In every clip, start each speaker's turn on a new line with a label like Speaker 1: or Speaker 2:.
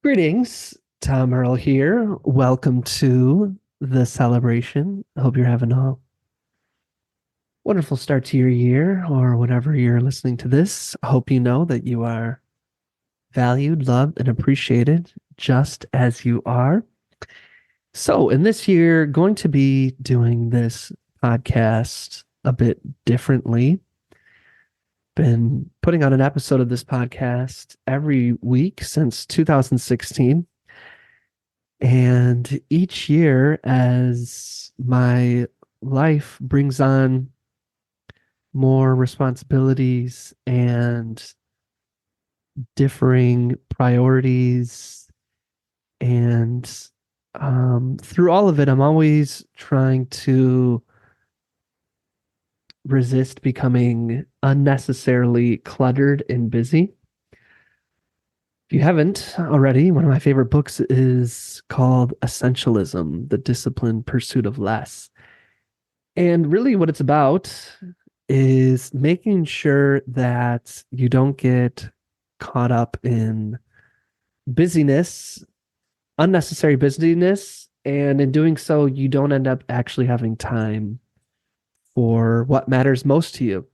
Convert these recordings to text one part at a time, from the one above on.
Speaker 1: Greetings, Tom Earl here. Welcome to the celebration. I hope you're having a wonderful start to your year or whenever you're listening to this. I hope you know that you are valued, loved, and appreciated just as you are. So, in this year, going to be doing this podcast a bit differently. Been putting out an episode of this podcast every week since 2016. And each year, as my life brings on more responsibilities and differing priorities, and through all of it, I'm always trying to resist becoming unnecessarily cluttered and busy. If you haven't already, one of my favorite books is called Essentialism, The Disciplined Pursuit of Less. And really, what it's about is making sure that you don't get caught up in busyness, unnecessary busyness. And in doing so, you don't end up actually having time for what matters most to you.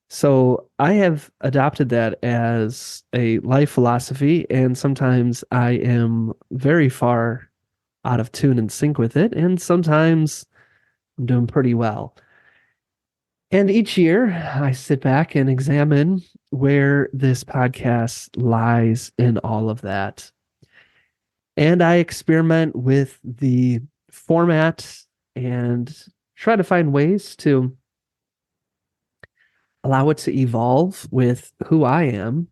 Speaker 1: So I have adopted that as a life philosophy, and sometimes I am very far out of tune and sync with it, and sometimes I'm doing pretty well. And each year I sit back and examine where this podcast lies in all of that. And I experiment with the format and try to find ways to allow it to evolve with who I am.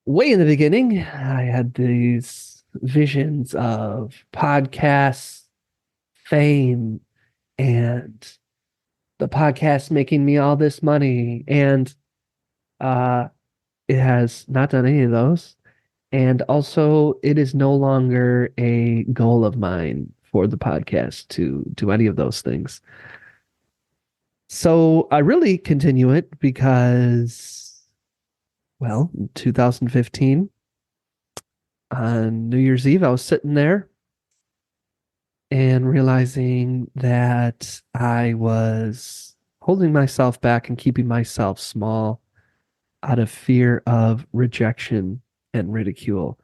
Speaker 1: Way in the beginning, I had these visions of podcasts, fame, and the podcast making me all this money. And uh, it has not done any of those. And also, it is no longer a goal of mine for the podcast to do any of those things. So I really continue it because, well, in 2015, on New Year's Eve, I was sitting there and realizing that I was holding myself back and keeping myself small out of fear of rejection and ridicule.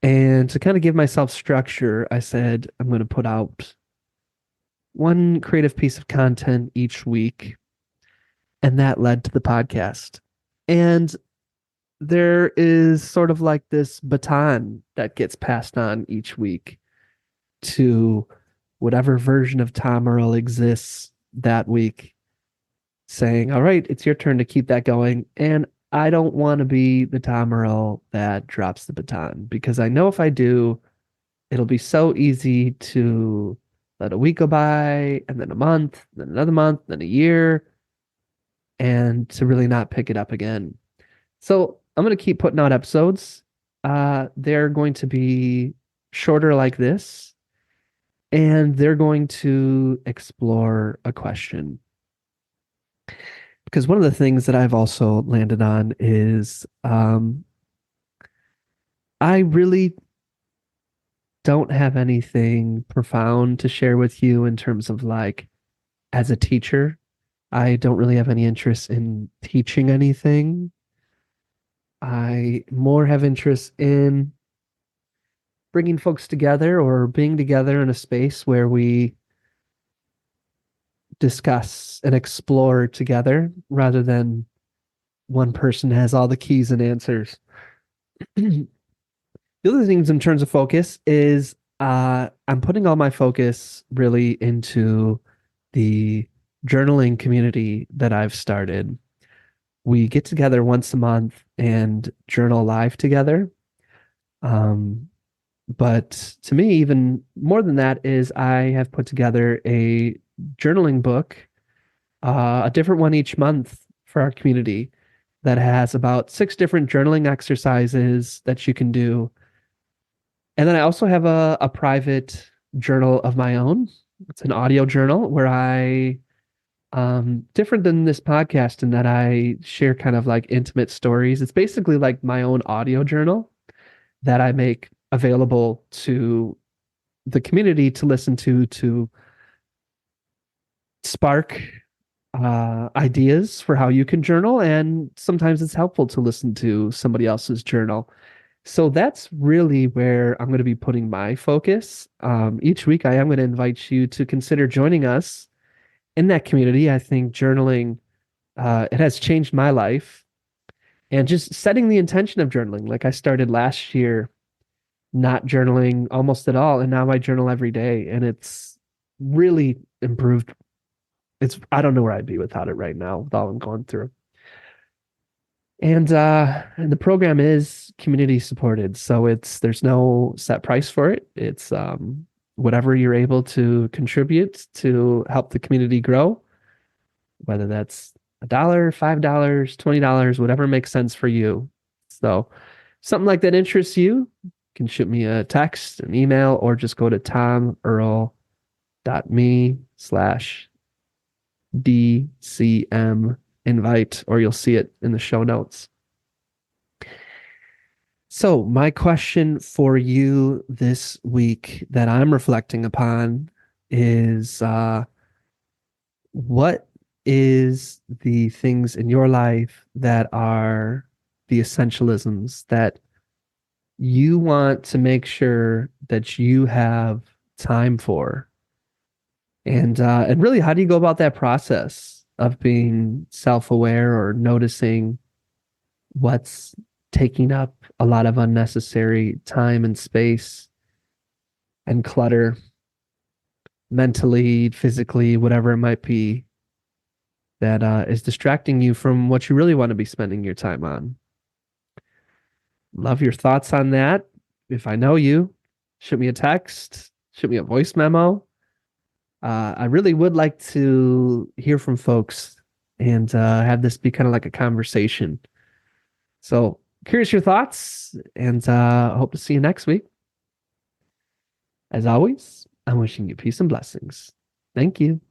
Speaker 1: And to kind of give myself structure, I said, I'm going to put out one creative piece of content each week. And that led to the podcast. And there is sort of like this baton that gets passed on each week to whatever version of Tom Earl exists that week, saying, all right, it's your turn to keep that going. And I don't want to be the Tom Earl that drops the baton because I know if I do, it'll be so easy to let a week go by and then a month, then another month, then a year, and to really not pick it up again. So I'm going to keep putting out episodes. They're going to be shorter like this, and they're going to explore a question. Because one of the things that I've also landed on is I really don't have anything profound to share with you in terms of like as a teacher. I don't really have any interest in teaching anything. I more have interest in bringing folks together or being together in a space where we discuss and explore together rather than one person has all the keys and answers. The other things in terms of focus is I'm putting all my focus really into the journaling community that I've started. We get together once a month and journal live together. But to me, even more than that is I have put together a journaling book, a different one each month for our community that has about 6 different journaling exercises that you can do. And then I also have a private journal of my own. It's an audio journal where I, different than this podcast in that I share kind of like intimate stories. It's basically like my own audio journal. that I make available to the community to listen to spark ideas for how you can journal. And sometimes it's helpful to listen to somebody else's journal. So that's really where I'm going to be putting my focus. Each week, I am going to invite you to consider joining us in that community. I think journaling, it has changed my life, and just setting the intention of journaling. Like I started last year not journaling almost at all, and now I journal every day, and it's really improved. I don't know where I'd be without it right now, with all I'm going through. And the program is community supported, so there's no set price for it. It's whatever you're able to contribute to help the community grow, whether that's $1, $5, $20, whatever makes sense for you. So something like that interests you, you can shoot me a text, an email, or just go to tomearl.me/DCM invite, or you'll see it in the show notes. So, my question for you this week that I'm reflecting upon is what is the things in your life that are the essentialisms that you want to make sure that you have time for? And really, how do you go about that process of being self-aware or noticing what's taking up a lot of unnecessary time and space and clutter, mentally, physically, whatever it might be, that is distracting you from what you really want to be spending your time on? Love your thoughts on that. If I know you, shoot me a text, shoot me a voice memo. I really would like to hear from folks and have this be kind of like a conversation. So, curious your thoughts, and hope to see you next week. As always, I'm wishing you peace and blessings. Thank you.